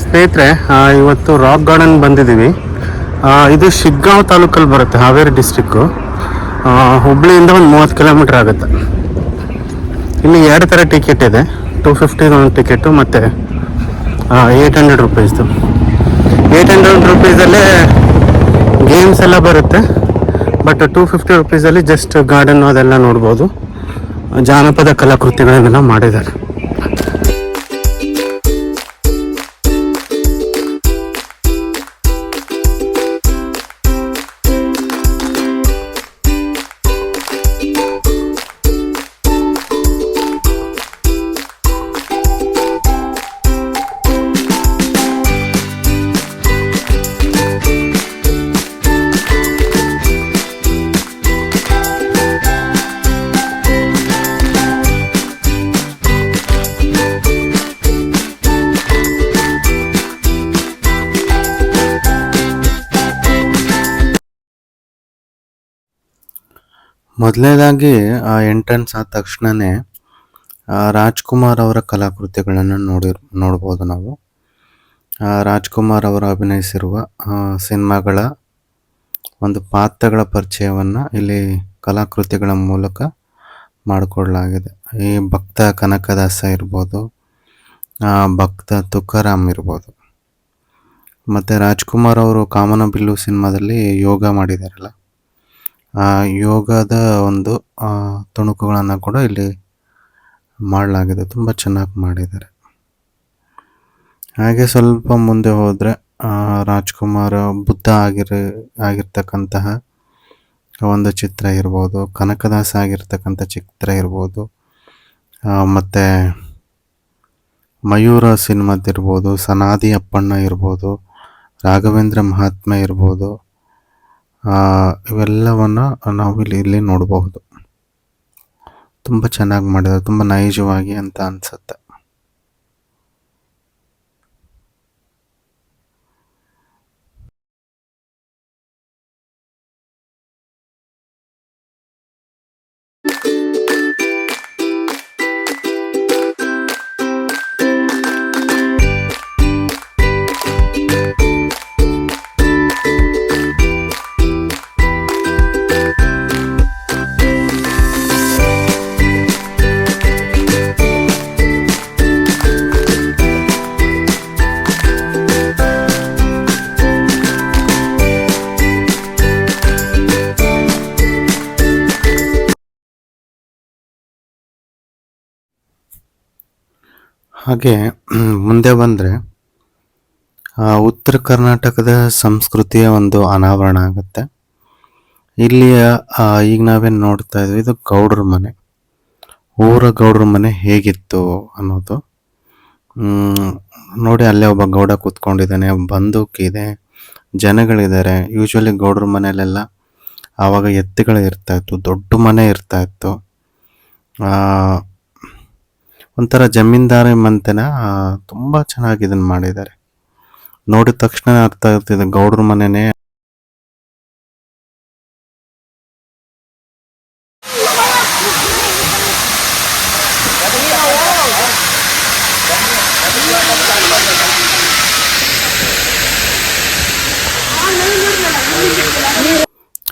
ಸ್ನೇಹಿತರೆ, ಇವತ್ತು rock garden ಬಂದಿದ್ದೀವಿ. ಇದು ಶಿಗ್ಗಾಂವ್ ತಾಲೂಕಲ್ಲಿ ಬರುತ್ತೆ, ಹಾವೇರಿ ಡಿಸ್ಟಿಕ್ಕು. ಹುಬ್ಳಿಯಿಂದ ಒಂದು 30 ಕಿಲೋಮೀಟ್ರ್ ಆಗುತ್ತೆ. ಇಲ್ಲಿ 2 ಥರ ಟಿಕೆಟ್ ಇದೆ. 250 ಒಂದು ಟಿಕೆಟು ಮತ್ತು 800 ರುಪೀಸ್ದು. 800 ರುಪೀಸಲ್ಲೇ ಗೇಮ್ಸ್ ಎಲ್ಲ ಬರುತ್ತೆ. ಬಟ್ 250 ರುಪೀಸಲ್ಲಿ ಜಸ್ಟ್ ಗಾರ್ಡನ್ನು ಅದೆಲ್ಲ ನೋಡ್ಬೋದು. ಜಾನಪದ ಕಲಾಕೃತಿಗಳನ್ನೆಲ್ಲ ಮಾಡಿದ್ದಾರೆ. ಮೊದಲನೇದಾಗಿ ಎಂಟ್ರೆನ್ಸ್ ಆದ ತಕ್ಷಣವೇ ರಾಜ್ಕುಮಾರ್ ಅವರ ಕಲಾಕೃತಿಗಳನ್ನು ನೋಡ್ಬೋದು ನಾವು. ರಾಜ್ಕುಮಾರ್ ಅವರು ಅಭಿನಯಿಸಿರುವ ಸಿನಿಮಾಗಳ ಒಂದು ಪಾತ್ರಗಳ ಪರಿಚಯವನ್ನು ಇಲ್ಲಿ ಕಲಾಕೃತಿಗಳ ಮೂಲಕ ಮಾಡಿಕೊಡಲಾಗಿದೆ. ಈ ಭಕ್ತ ಕನಕದಾಸ ಇರ್ಬೋದು, ಭಕ್ತ ತುಕಾರಾಮ್ ಇರ್ಬೋದು, ಮತ್ತು ರಾಜ್ಕುಮಾರ್ ಅವರು ಕಾಮನಬಿಲ್ಲು ಸಿನಿಮಾದಲ್ಲಿ ಯೋಗ ಮಾಡಿದಾರಲ್ಲ, ಯೋಗದ ಒಂದು ತುಣುಕುಗಳನ್ನು ಕೂಡ ಇಲ್ಲಿ ಮಾಡಲಾಗಿದೆ. ತುಂಬ ಚೆನ್ನಾಗಿ ಮಾಡಿದ್ದಾರೆ. ಹಾಗೆ ಸ್ವಲ್ಪ ಮುಂದೆ ಹೋದರೆ ರಾಜ್ಕುಮಾರ್ ಬುದ್ಧ ಆಗಿರ್ತಕ್ಕಂತಹ ಒಂದು ಚಿತ್ರ ಇರ್ಬೋದು, ಕನಕದಾಸ ಆಗಿರ್ತಕ್ಕಂಥ ಚಿತ್ರ ಇರ್ಬೋದು, ಮತ್ತು ಮಯೂರ ಸಿನಿಮಾದಿರ್ಬೋದು, ಸನಾದಿ ಅಪ್ಪಣ್ಣ ಇರ್ಬೋದು, ರಾಘವೇಂದ್ರ ಮಹಾತ್ಮೆ ಇರ್ಬೋದು, ಇವೆಲ್ಲವನ್ನು ನಾವು ಇಲ್ಲಿ ನೋಡಬಹುದು. ತುಂಬ ಚೆನ್ನಾಗಿ ಮಾಡಿದ್ದಾರೆ, ತುಂಬ ನೈಜವಾಗಿ ಅಂತ ಅನಿಸುತ್ತೆ. ಹಾಗೆ ಮುಂದೆ ಬಂದರೆ ಉತ್ತರ ಕರ್ನಾಟಕದ ಸಂಸ್ಕೃತಿಯ ಒಂದು ಅನಾವರಣ ಆಗುತ್ತೆ. ಇಲ್ಲಿಯ ಈಗ ನಾವೇನು ನೋಡ್ತಾ ಇದ್ವಿ, ಇದು ಗೌಡ್ರ ಮನೆ. ಊರ ಗೌಡ್ರ ಮನೆ ಹೇಗಿತ್ತು ಅನ್ನೋದು ನೋಡಿ. ಅಲ್ಲೇ ಒಬ್ಬ ಗೌಡ ಕೂತ್ಕೊಂಡಿದ್ದಾನೆ, ಬಂದೂಕಿದೆ, ಜನಗಳಿದ್ದಾರೆ. ಯೂಶ್ವಲಿ ಗೌಡ್ರ ಮನೆಯಲ್ಲೆಲ್ಲ ಆವಾಗ ಎತ್ತುಗಳು ಇರ್ತಾಯಿತ್ತು, ದೊಡ್ಡ ಮನೆ ಇರ್ತಾಯಿತ್ತು. ಒಂಥರ ಜಮೀನ್ದಾರಿ ಮಂತೆನ ತುಂಬ ಚೆನ್ನಾಗಿ ಇದನ್ನು ಮಾಡಿದ್ದಾರೆ. ನೋಡಿದ ತಕ್ಷಣ ಅರ್ಥ ಆಗ್ತಿದೆ ಗೌಡ್ರ ಮನೆನೇ.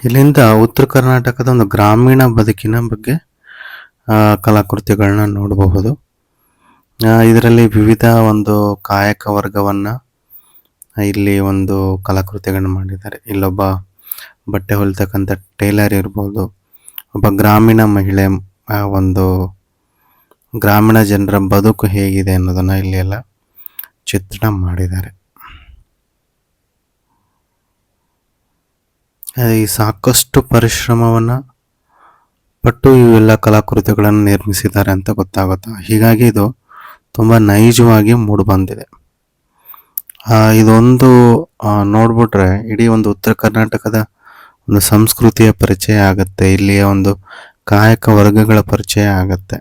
ಇಲ್ಲಿಂದ ಉತ್ತರ ಕರ್ನಾಟಕದ ಒಂದು ಗ್ರಾಮೀಣ ಬದುಕಿನ ಬಗ್ಗೆ ಕಲಾಕೃತಿಗಳನ್ನ ನೋಡಬಹುದು. ಇದರಲ್ಲಿ ವಿವಿಧ ಒಂದು ಕಾಯಕ ವರ್ಗವನ್ನು ಇಲ್ಲಿ ಒಂದು ಕಲಾಕೃತಿಗಳನ್ನ ಮಾಡಿದ್ದಾರೆ. ಇಲ್ಲೊಬ್ಬ ಬಟ್ಟೆ ಹೊಲಿತಕ್ಕಂಥ ಟೈಲರ್ ಇರ್ಬೋದು, ಒಬ್ಬ ಗ್ರಾಮೀಣ ಮಹಿಳೆ, ಒಂದು ಗ್ರಾಮೀಣ ಜನರ ಬದುಕು ಹೇಗಿದೆ ಅನ್ನೋದನ್ನು ಇಲ್ಲಿ ಎಲ್ಲ ಚಿತ್ರಣ ಮಾಡಿದ್ದಾರೆ. ಈ ಸಾಕಷ್ಟು ಪರಿಶ್ರಮವನ್ನು ಪಟ್ಟು ಇವೆಲ್ಲ ಕಲಾಕೃತಿಗಳನ್ನು ನಿರ್ಮಿಸಿದ್ದಾರೆ ಅಂತ ಗೊತ್ತಾಗುತ್ತೆ. ಹೀಗಾಗಿ ಇದು ತುಂಬ ನೈಜವಾಗಿ ಮೂಡಿಬಂದಿದೆ. ಇದೊಂದು ನೋಡ್ಬಿಟ್ರೆ ಇಡೀ ಒಂದು ಉತ್ತರ ಕರ್ನಾಟಕದ ಒಂದು ಸಂಸ್ಕೃತಿಯ ಪರಿಚಯ ಆಗುತ್ತೆ, ಇಲ್ಲಿಯ ಒಂದು ಕಾಯಕ ವರ್ಗಗಳ ಪರಿಚಯ ಆಗುತ್ತೆ.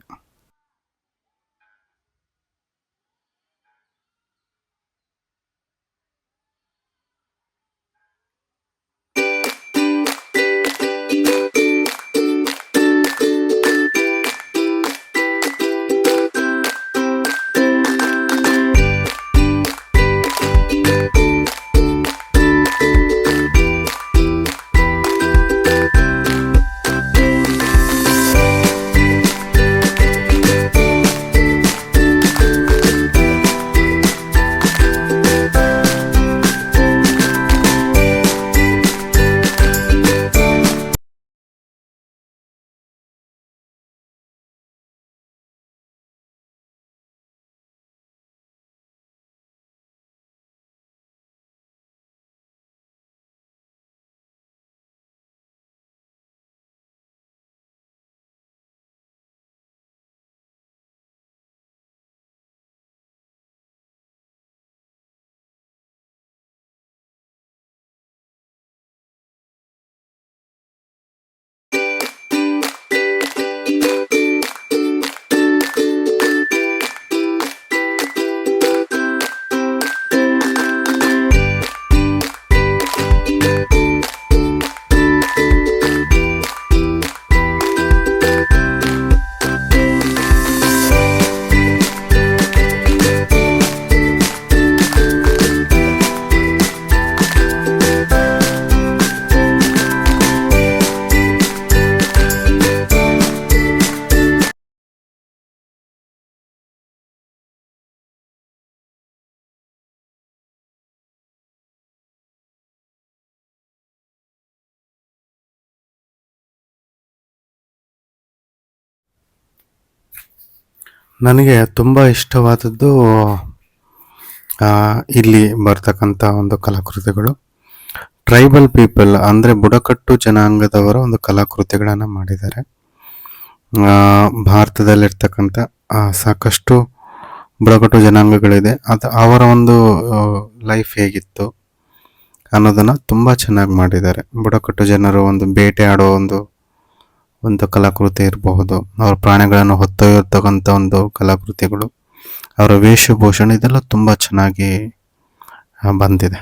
ನನಗೆ ತುಂಬ ಇಷ್ಟವಾದದ್ದು ಆ, ಇಲ್ಲಿ ಬರ್ತಕ್ಕಂಥ ಒಂದು ಕಲಾಕೃತಿಗಳು ಟ್ರೈಬಲ್ ಪೀಪಲ್ ಅಂದರೆ ಬುಡಕಟ್ಟು ಜನಾಂಗದವರ ಒಂದು ಕಲಾಕೃತಿಗಳನ್ನು ಮಾಡಿದ್ದಾರೆ. ಭಾರತದಲ್ಲಿರ್ತಕ್ಕಂಥ ಸಾಕಷ್ಟು ಬುಡಕಟ್ಟು ಜನಾಂಗಗಳಿದೆ. ಅದು ಅವರ ಒಂದು ಲೈಫ್ ಹೇಗಿತ್ತು ಅನ್ನೋದನ್ನು ತುಂಬ ಚೆನ್ನಾಗಿ ಮಾಡಿದ್ದಾರೆ. ಬುಡಕಟ್ಟು ಜನರು ಒಂದು ಬೇಟೆ ಆಡೋ ಒಂದು ಕಲಾಕೃತಿ ಇರಬಹುದು, ಅವರ ಪ್ರಾಣಿಗಳನ್ನು ಹೊತ್ತೊಯ್ಯತಕ್ಕಂಥ ಒಂದು ಕಲಾಕೃತಿಗಳು, ಅವರ ವೇಷಭೂಷಣ ಇದೆಲ್ಲ ತುಂಬ ಚೆನ್ನಾಗಿ ಬಂದಿದೆ.